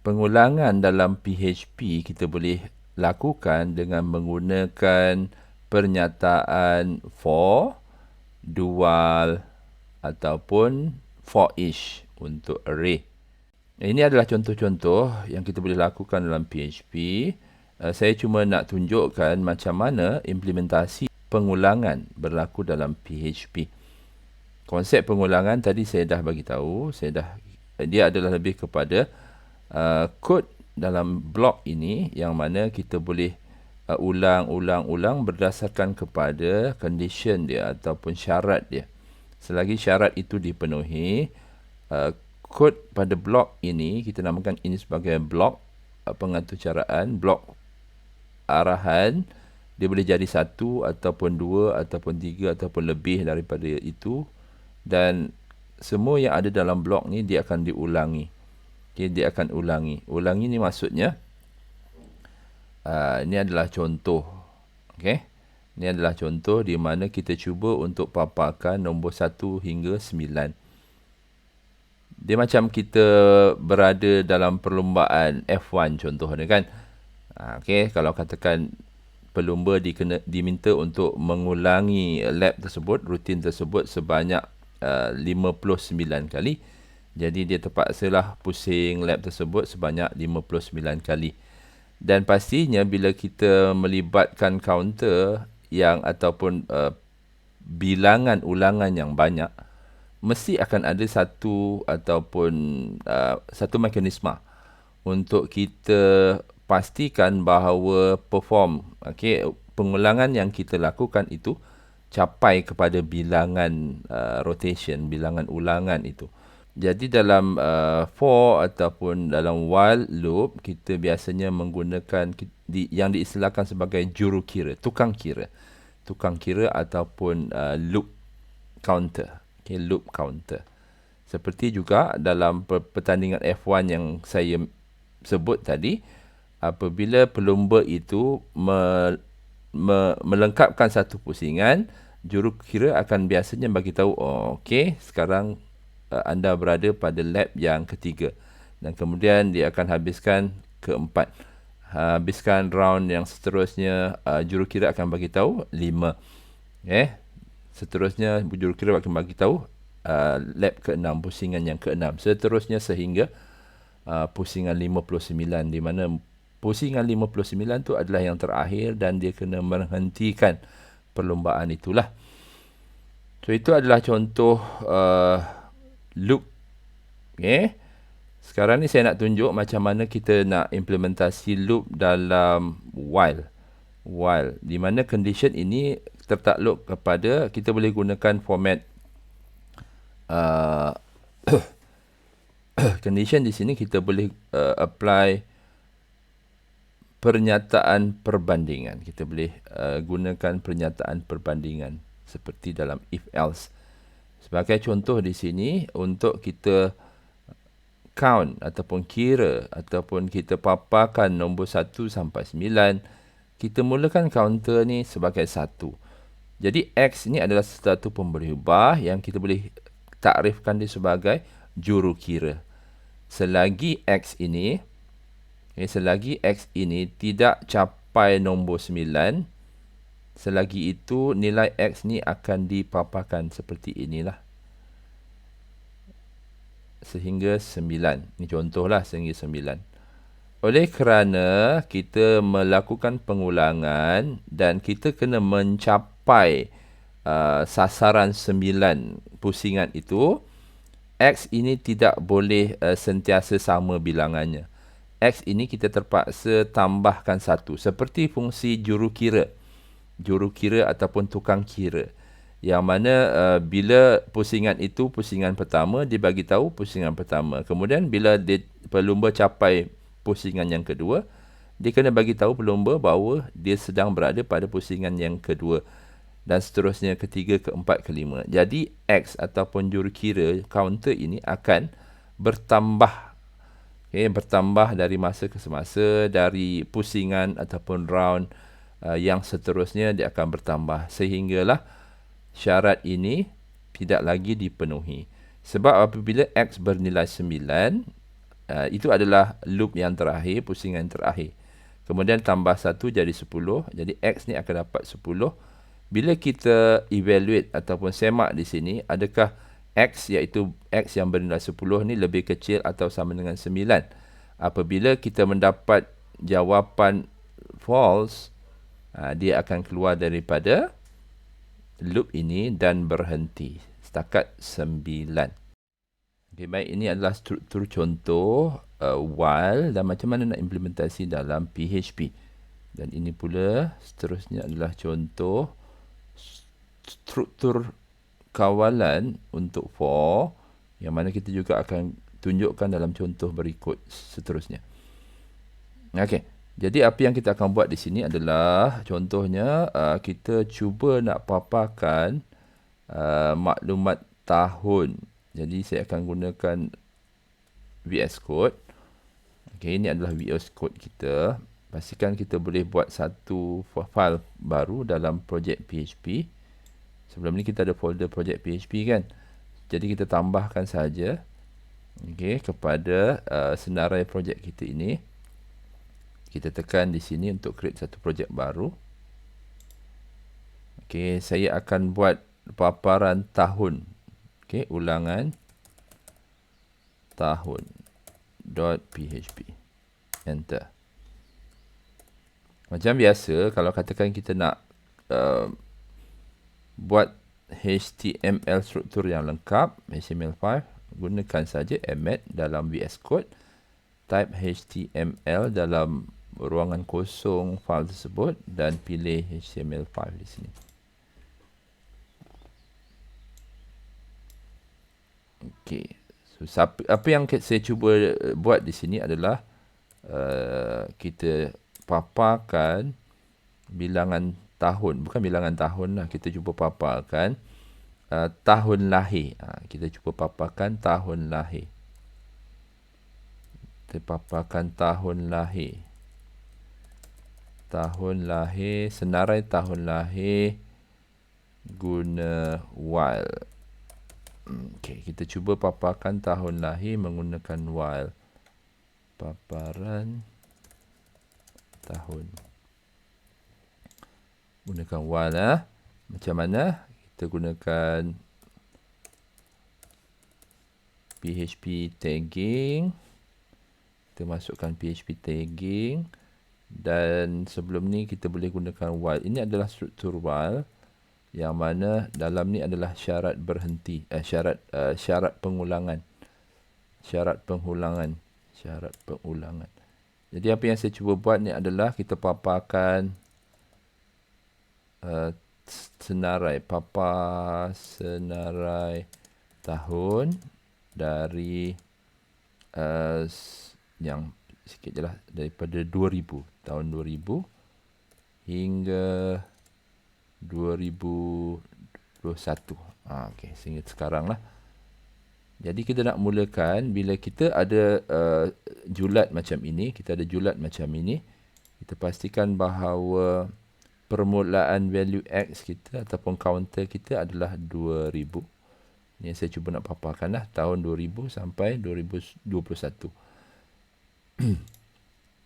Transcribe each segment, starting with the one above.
Pengulangan dalam PHP kita boleh lakukan dengan menggunakan pernyataan for, dual ataupun for each untuk array. Ini adalah contoh-contoh yang kita boleh lakukan dalam PHP. Saya cuma nak tunjukkan macam mana implementasi pengulangan berlaku dalam PHP. Konsep pengulangan tadi saya dah bagi tahu, dia adalah lebih kepada kod dalam blok ini yang mana kita boleh ulang berdasarkan kepada condition dia ataupun syarat dia. Selagi syarat itu dipenuhi, kod pada blok ini kita namakan ini sebagai blok pengaturcaraan, blok arahan. Dia boleh jadi 1 ataupun 2 ataupun 3 ataupun lebih daripada itu, dan semua yang ada dalam blok ni dia akan diulangi. Okay, dia akan ulangi. Ulangi ni maksudnya ini adalah contoh. Okay? Ini adalah contoh di mana kita cuba untuk paparkan nombor 1 hingga 9. Dia macam kita berada dalam perlumbaan F1 contohnya kan. Okay, kalau katakan pelumba diminta untuk mengulangi lap tersebut, rutin tersebut sebanyak 59 kali. Jadi dia terpaksalah pusing lap tersebut sebanyak 59 kali. Dan pastinya bila kita melibatkan counter yang ataupun bilangan ulangan yang banyak, mesti akan ada satu ataupun satu mekanisme untuk kita pastikan bahawa pengulangan yang kita lakukan itu capai kepada bilangan rotation, bilangan ulangan itu. Jadi dalam for ataupun dalam while loop, kita biasanya menggunakan yang diistilahkan sebagai jurukira, tukang kira ataupun loop counter. Okay, loop counter. Seperti juga dalam pertandingan F1 yang saya sebut tadi, apabila pelumba itu melengkapkan satu pusingan, jurukira akan biasanya bagi tahu, okey, sekarang anda berada pada lap yang ketiga, dan kemudian dia akan habiskan keempat. Habiskan round yang seterusnya, jurukira akan bagi tahu 5. Seterusnya jurukira akan bagi tahu lap ke-6, pusingan yang ke-6. Seterusnya sehingga pusingan 59, di mana pusingan 59 tu adalah yang terakhir dan dia kena menghentikan perlumbaan itulah. So itu adalah contoh loop. Okay. Sekarang ni saya nak tunjuk macam mana kita nak implementasi loop dalam while. Di mana condition ini tertakluk kepada, kita boleh gunakan format condition di sini kita boleh apply pernyataan perbandingan. Kita boleh gunakan pernyataan perbandingan seperti dalam if else. Sebagai contoh di sini, untuk kita count ataupun kira ataupun kita paparkan nombor 1 sampai 9, kita mulakan counter ni sebagai 1. Jadi X ni adalah satu pemberubah yang kita boleh takrifkan dia sebagai jurukira. Selagi X ini tidak capai nombor 9, selagi itu nilai X ni akan dipaparkan seperti inilah, sehingga 9. Ini contohlah sehingga 9. Oleh kerana kita melakukan pengulangan dan kita kena mencapai sasaran 9 pusingan itu, X ini tidak boleh sentiasa sama bilangannya. X ini kita terpaksa tambahkan 1, seperti fungsi jurukira ataupun tukang kira, yang mana bila pusingan itu pusingan pertama, dia bagi tahu pusingan pertama. Kemudian bila pelumba capai pusingan yang kedua, dia kena bagi tahu pelumba bahawa dia sedang berada pada pusingan yang kedua, dan seterusnya ketiga, keempat, kelima. Jadi X ataupun jurukira counter ini akan bertambah. Bertambah dari masa ke semasa, dari pusingan ataupun round yang seterusnya dia akan bertambah, sehinggalah syarat ini tidak lagi dipenuhi. Sebab apabila X bernilai 9, Itu adalah loop yang terakhir, pusingan terakhir. Kemudian tambah 1 jadi 10. Jadi X ni akan dapat 10. Bila kita evaluate ataupun semak di sini, adakah X iaitu X yang bernilai 10 ni lebih kecil atau sama dengan 9? Apabila kita mendapat jawapan false, dia akan keluar daripada loop ini dan berhenti setakat 9. Okay, baik, ini adalah struktur contoh while dan macam mana nak implementasi dalam PHP. Dan ini pula seterusnya adalah contoh struktur kawalan untuk for, yang mana kita juga akan tunjukkan dalam contoh berikut seterusnya. Okey, jadi apa yang kita akan buat di sini adalah contohnya kita cuba nak paparkan maklumat tahun. Jadi saya akan gunakan VS Code. Okey, ini adalah VS Code kita. Pastikan kita boleh buat satu file baru dalam projek PHP. Sebelum ni kita ada folder projek PHP kan. Jadi kita tambahkan saja kepada senarai projek kita ini. Kita tekan di sini untuk create satu projek baru. Okey, saya akan buat paparan tahun. Okey, ulangan tahun.php. Enter. Macam biasa, kalau katakan kita nak buat HTML struktur yang lengkap, HTML5, gunakan saja emmet dalam VS Code. Type HTML dalam ruangan kosong file tersebut dan pilih HTML5 di sini. Okey. So, apa yang saya cuba buat di sini adalah kita paparkan bilangan tahun, bukan bilangan tahun lah, kita cuba paparkan tahun lahir. Kita cuba paparkan tahun lahir. Kita paparkan tahun lahir. Tahun lahir, senarai tahun lahir guna while. Okey, kita cuba paparkan tahun lahir menggunakan while. Paparan tahun. Gunakan while. Macam mana? Kita gunakan PHP tagging. Kita masukkan PHP tagging. Dan sebelum ni kita boleh gunakan while. Ini adalah struktur while, yang mana dalam ni adalah syarat berhenti, syarat pengulangan. Syarat pengulangan. Jadi apa yang saya cuba buat ni adalah kita paparkan senarai tahun dari yang sikit je lah, daripada 2000, tahun 2000 hingga 2021. Okey, sehingga sekarang lah. Jadi kita nak mulakan bila kita ada julat macam ini, kita pastikan bahawa permulaan value X kita ataupun counter kita adalah 2000. Ini saya cuba nak paparkan lah, tahun 2000 sampai 2021.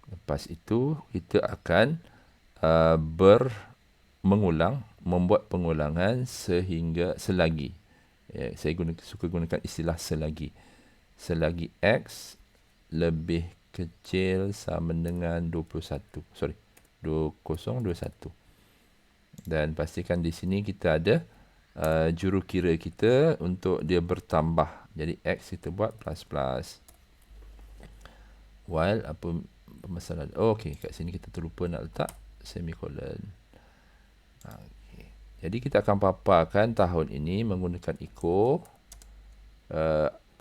Lepas itu kita akan membuat pengulangan selagi. Saya suka gunakan istilah selagi. Selagi X lebih kecil sama dengan 2021. Dan pastikan di sini kita ada jurukira kita untuk dia bertambah. Jadi X kita buat plus. While apa masalah? Okey, kat sini kita terlupa nak letak semicolon. Okay. Jadi kita akan paparkan tahun ini menggunakan echo.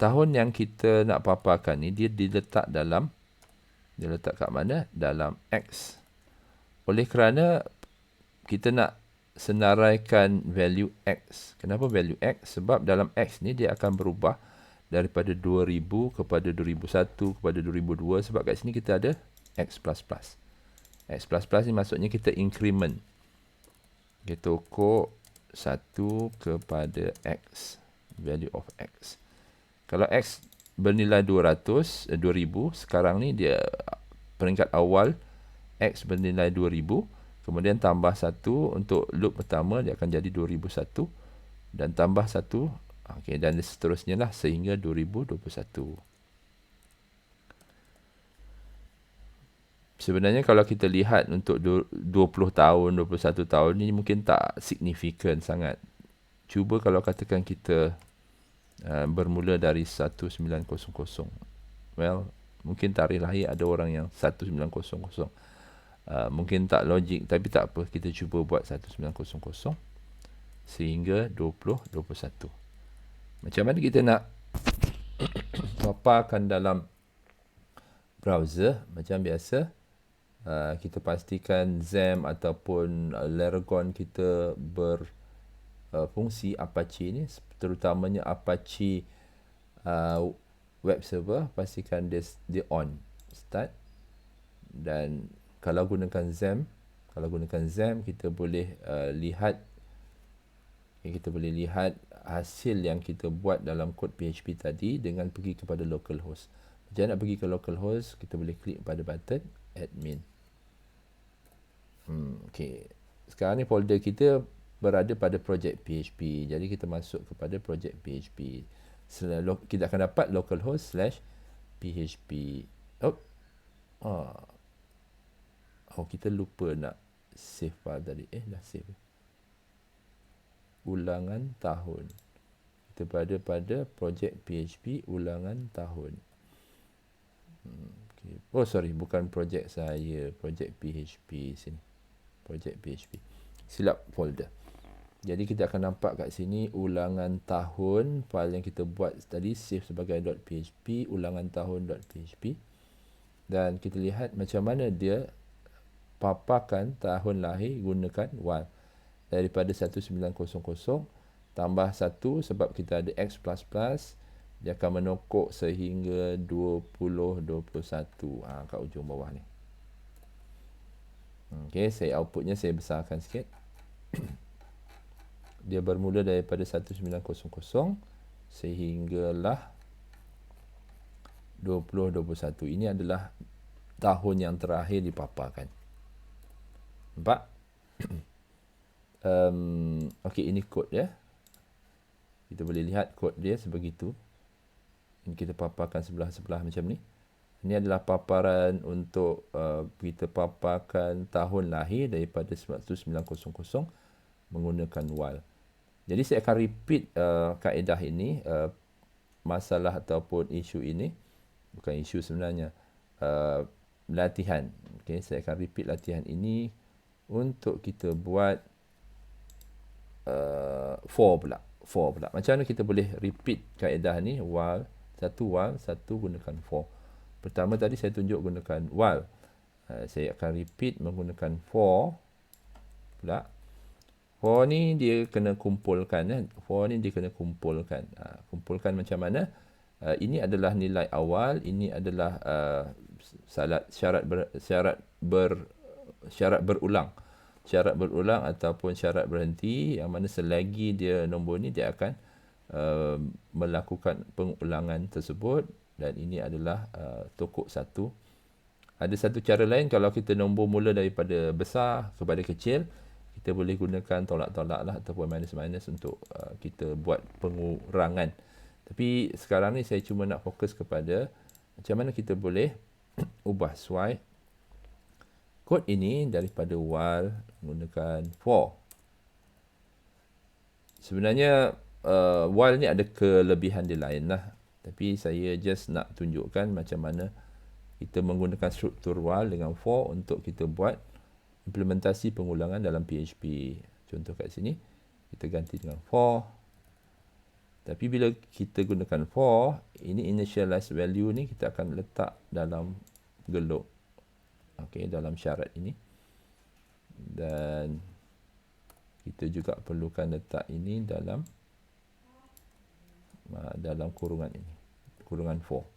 Tahun yang kita nak paparkan ni dia diletak kat mana? Dalam X. Oleh kerana kita nak senaraikan value X. Kenapa value X? Sebab dalam X ni dia akan berubah daripada 2000 kepada 2001 kepada 2002, sebab kat sini kita ada X++. X++ ni maksudnya kita increment. Kita ukur 1 kepada X. Value of X. Kalau X bernilai 2000, sekarang ni dia peringkat awal X bernilai 2000, kemudian tambah 1 untuk loop pertama dia akan jadi 2001 dan tambah 1, okey, dan seterusnya lah sehingga 2021. Sebenarnya kalau kita lihat untuk 20 tahun, 21 tahun ni mungkin tak signifikan sangat. Cuba kalau katakan kita bermula dari 1900. Well, mungkin tarikh lahir ada orang yang 1900. Mungkin tak logik, tapi tak apa, kita cuba buat 1900 sehingga 2021. Macam mana kita nak paparkan dalam browser? Macam biasa, kita pastikan XAMPP ataupun Laragon kita berfungsi Apache ni, terutamanya Apache web server, pastikan dia on, start. Dan kalau gunakan XAMPP, kita boleh lihat hasil yang kita buat dalam kod PHP tadi dengan pergi kepada localhost. Macam nak pergi ke localhost, kita boleh klik pada button admin. Okay. Sekarang ni folder kita berada pada projek PHP. Jadi kita masuk kepada projek PHP. Kita akan dapat localhost/php. Kita lupa nak save file tadi. Dah save. Ulangan tahun. Kita berada pada projek PHP ulangan tahun. Okay. Bukan projek saya, projek PHP sini. Projek PHP. Silap folder. Jadi kita akan nampak kat sini ulangan tahun, file yang kita buat tadi save sebagai .php, ulangan tahun.php. Dan kita lihat macam mana dia paparkan tahun lahir gunakan while. Daripada 1900 tambah 1 sebab kita ada X++, dia akan menokok sehingga 2021 kat ujung bawah ni. Okey, outputnya saya besarkan sikit. Dia bermula daripada 1900 sehinggalah 2021. Ini adalah tahun yang terakhir dipaparkan. Nampak? Okey, ini kod dia. Kita boleh lihat kod dia sebegitu. Ini kita paparkan sebelah-sebelah macam ni. Ini adalah paparan untuk kita paparkan tahun lahir daripada 1900 menggunakan while. Jadi saya akan repeat kaedah ini, masalah ataupun isu ini. Bukan isu sebenarnya, latihan. Okay, saya akan repeat latihan ini untuk kita buat for pula. Macam mana kita boleh repeat kaedah ni? While, satu gunakan for. Pertama tadi saya tunjuk gunakan while. Saya akan repeat menggunakan for pula. For ni dia kena kumpulkan. Kumpulkan macam mana? Ini adalah nilai awal. Ini adalah syarat berulang. Syarat berulang ataupun syarat berhenti, yang mana selagi dia nombor ni dia akan melakukan pengulangan tersebut. Dan ini adalah tokok 1. Ada satu cara lain, kalau kita nombor mula daripada besar kepada kecil, kita boleh gunakan tolak-tolak lah ataupun minus-minus untuk kita buat pengurangan. Tapi sekarang ni saya cuma nak fokus kepada macam mana kita boleh ubah swipe kod ini daripada while menggunakan for. Sebenarnya while ni ada kelebihan dia lain lah. Tapi saya just nak tunjukkan macam mana kita menggunakan struktur while dengan for untuk kita buat implementasi pengulangan dalam PHP. Contoh kat sini, kita ganti dengan for. Tapi bila kita gunakan for, ini initialize value ni kita akan letak dalam geluk. Okey, dalam syarat ini. Dan kita juga perlukan letak ini dalam kurungan ini. Kurungan for.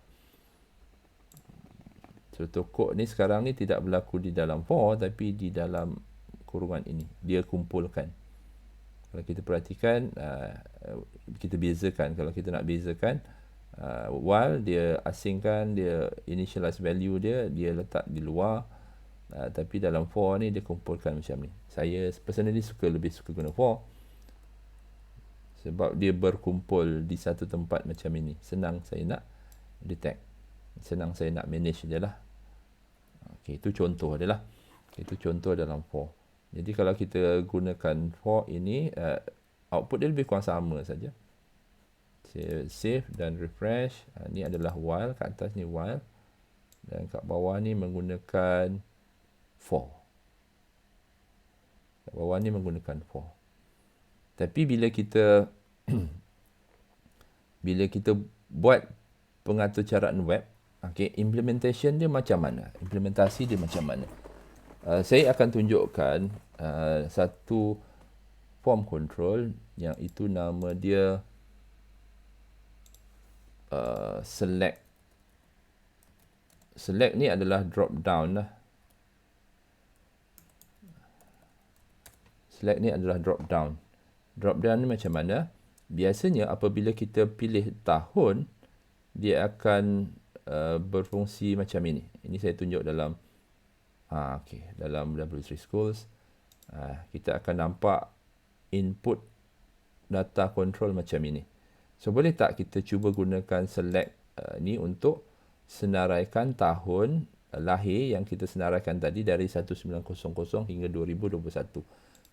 So, tokok ni sekarang ni tidak berlaku di dalam for, tapi di dalam kurungan ini. Dia kumpulkan. Kalau kita perhatikan, kita bezakan. Kalau kita nak bezakan, While dia asingkan, dia initialize value dia letak di luar. Tapi dalam for ni dia kumpulkan macam ni. Saya personally lebih suka guna for sebab dia berkumpul di satu tempat macam ini. Senang saya nak detect, senang saya nak manage je lah. Okay, itu contoh adalah. Itu contoh dalam for. Jadi kalau kita gunakan for ini, output dia lebih kurang sama saja. Saya save dan refresh. Ini adalah while, kat atas ni while. Dan kat bawah ni menggunakan for. Kat bawah ni menggunakan for. Tapi bila kita buat pengaturcaraan web, okay, implementation dia macam mana? Implementasi dia macam mana? Saya akan tunjukkan satu form control yang itu nama dia select. Select ni adalah drop down lah. Select ni adalah drop down. Drop down ni macam mana? Biasanya apabila kita pilih tahun, dia akan berfungsi macam ini. Ini saya tunjuk dalam dalam W3 Schools. Kita akan nampak input data control macam ini. So boleh tak kita cuba gunakan select ni untuk senaraikan tahun lahir yang kita senaraikan tadi dari 1900 hingga 2021.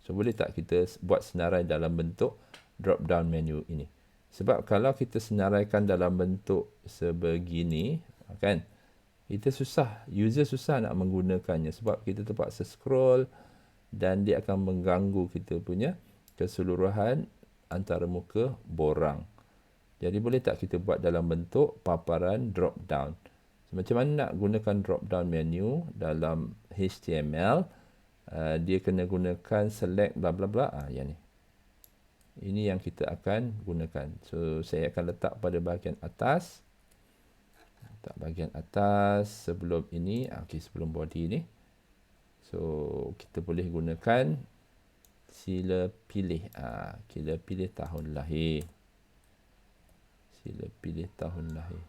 So boleh tak kita buat senarai dalam bentuk drop down menu ini? Sebab kalau kita senaraikan dalam bentuk sebegini, kan, kita susah, user susah nak menggunakannya sebab kita terpaksa scroll dan dia akan mengganggu kita punya keseluruhan antara muka borang. Jadi boleh tak kita buat dalam bentuk paparan drop down? So, macam mana nak gunakan drop down menu dalam HTML? Dia kena gunakan select bla bla bla. Yang ni. Ini yang kita akan gunakan. So saya akan letak pada bahagian atas. Letak bahagian atas sebelum ini. Okey, sebelum body ni. So kita boleh gunakan sila pilih. Kita pilih tahun lahir. Sila pilih tahun lahir.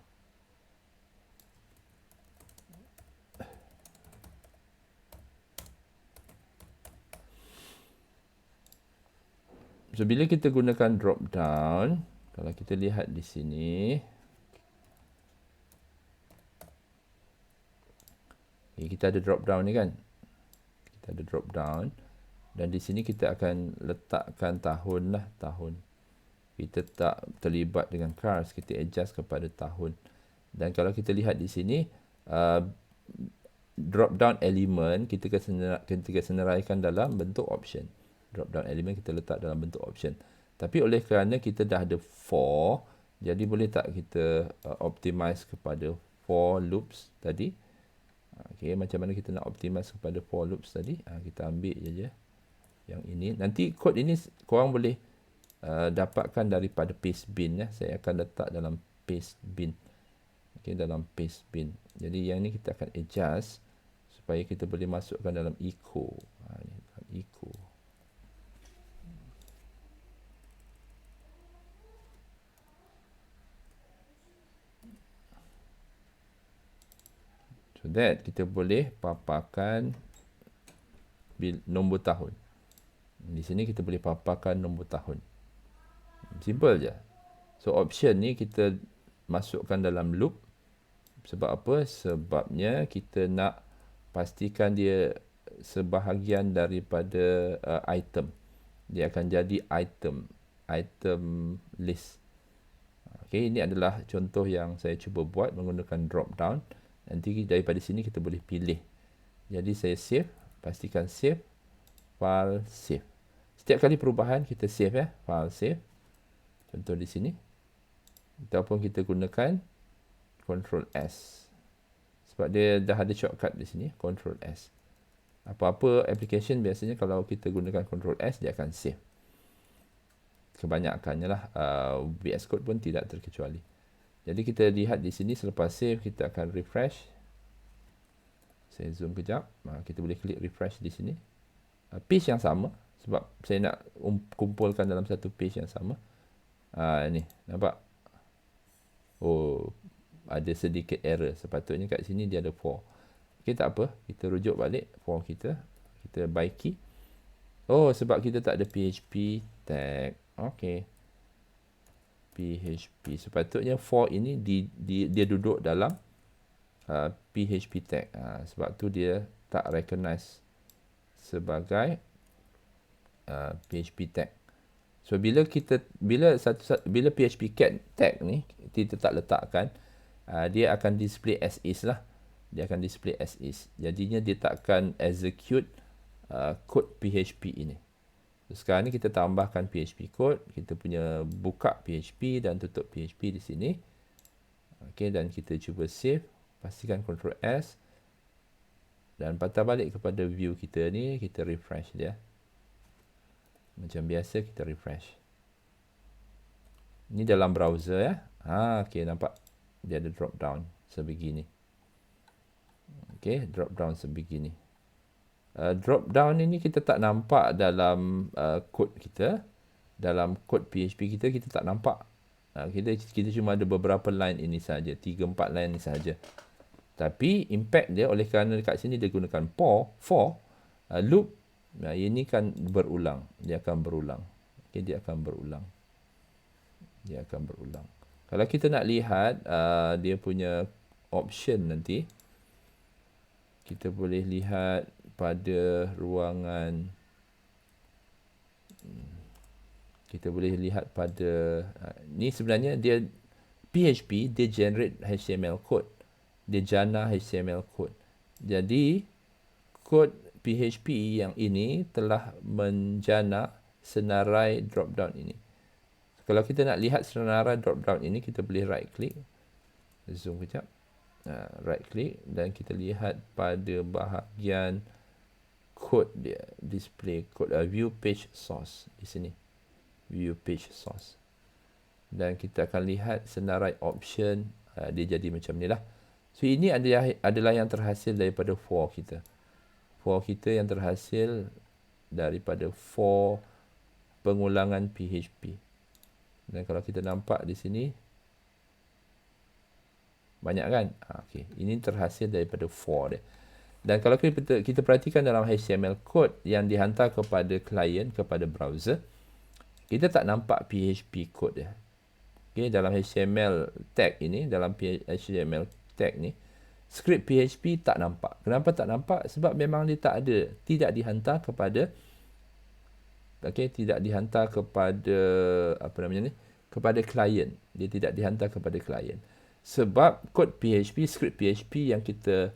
So, bila kita gunakan drop down, kalau kita lihat di sini, kita ada drop down ni kan? Kita ada drop down. Dan di sini kita akan letakkan tahun lah, tahun. Kita tak terlibat dengan cars, kita adjust kepada tahun. Dan kalau kita lihat di sini, drop down element kita senaraikan dalam bentuk option. Drop down element kita letak dalam bentuk option. Tapi oleh kerana kita dah ada for, jadi boleh tak kita optimize kepada for loops tadi? Okay, macam mana kita nak optimize kepada for loops tadi? Kita ambil je yang ini. Nanti kod ini korang boleh dapatkan daripada paste bin ya. Saya akan letak dalam paste bin. Okay, dalam paste bin. Jadi yang ni kita akan adjust supaya kita boleh masukkan dalam echo. Ni dalam echo. So that kita boleh paparkan nombor tahun. Di sini kita boleh paparkan nombor tahun. Simple je. So option ni kita masukkan dalam loop. Sebab apa? Sebabnya kita nak pastikan dia sebahagian daripada item. Dia akan jadi item list. Okay, ini adalah contoh yang saya cuba buat menggunakan drop down. Nanti daripada sini kita boleh pilih. Jadi saya save, pastikan save, file save. Setiap kali perubahan kita save ya, file save. Contoh di sini. Ataupun kita gunakan Ctrl S. Sebab dia dah ada shortcut di sini, Ctrl S. Apa-apa application biasanya kalau kita gunakan Ctrl S dia akan save. Kebanyakannya lah, VS Code pun tidak terkecuali. Jadi kita lihat di sini selepas save kita akan refresh. Saya zoom kejap. Kita boleh klik refresh di sini. Page yang sama sebab saya nak kumpulkan dalam satu page yang sama. Ni nampak? Oh, ada sedikit error. Sepatutnya kat sini dia ada for. Okay, tak apa. Kita rujuk balik for kita. Kita baiki. Oh, sebab kita tak ada PHP tag. Okay. PHP. Sepatutnya for ini dia duduk dalam PHP tag. Sebab tu dia tak recognize sebagai PHP tag. So bila PHP tag ni kita tak letakkan, dia akan display as is lah. Dia akan display as is. Jadinya dia takkan execute kod PHP ini. So, sekarang ni kita tambahkan PHP code, kita punya buka PHP dan tutup PHP di sini. Okey, dan kita cuba save, pastikan Ctrl S dan patah balik kepada view kita ni, kita refresh dia. Macam biasa kita refresh. Ini dalam browser ya. Okey, nampak dia ada drop down sebegini. Okey, drop down sebegini. Drop down ini kita tak nampak dalam kod kita. Dalam kod PHP kita tak nampak. Kita cuma ada beberapa line ini saja, 3-4 line ini saja. Tapi impact dia oleh kerana dekat sini dia gunakan for loop. Ini kan berulang. Dia akan berulang. Okay, dia akan berulang. Kalau kita nak lihat dia punya option nanti, kita boleh lihat pada ruangan. Kita boleh lihat pada ni sebenarnya dia PHP dia generate HTML code. Dia jana HTML code. Jadi kod PHP yang ini telah menjana senarai drop down ini. Kalau kita nak lihat senarai drop down ini, kita boleh right click. Zoom kejap. Right click dan kita lihat pada bahagian kod dia, display code, view page source di sini. View page source. Dan kita akan lihat senarai option, dia jadi macam ni lah. So ini adalah yang terhasil daripada for kita. For kita yang terhasil daripada for pengulangan PHP. Dan kalau kita nampak di sini, banyak kan? Okay. Ini terhasil daripada for dia. Dan kalau kita perhatikan dalam HTML code yang dihantar kepada klien, kepada browser, kita tak nampak PHP code dia. Okay, dalam HTML tag ini, dalam HTML tag ni, script PHP tak nampak. Kenapa tak nampak? Sebab memang dia tak ada, tidak dihantar kepada tidak dihantar kepada kepada klien. Dia tidak dihantar kepada klien. Sebab kod PHP, script PHP yang kita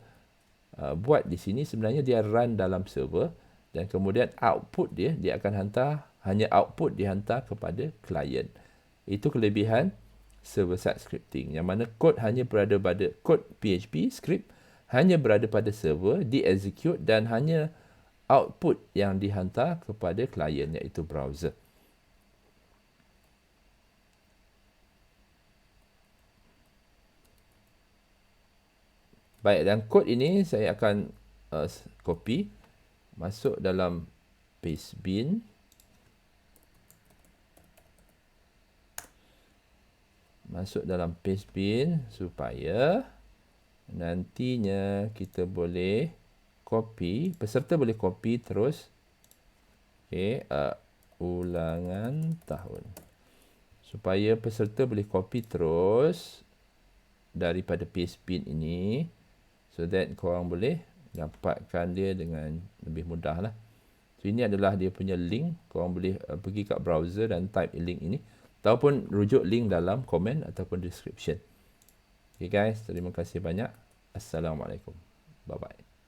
buat di sini sebenarnya dia run dalam server dan kemudian output dia akan hantar, hanya output dihantar kepada klien. Itu kelebihan server-side scripting, yang mana kod hanya berada pada kod PHP script hanya berada pada server, di-execute dan hanya output yang dihantar kepada klien, iaitu browser. Baik, dan kod ini saya akan copy masuk dalam paste bin. Masuk dalam paste bin supaya nantinya kita boleh copy, peserta boleh copy terus. Okey, ulangan tahun. Supaya peserta boleh copy terus daripada paste bin ini, so that korang boleh dapatkan dia dengan lebih mudah lah. So ini adalah dia punya link. Korang boleh pergi kat browser dan type link ini, ataupun rujuk link dalam komen ataupun description. Okay guys, terima kasih banyak. Assalamualaikum. Bye bye.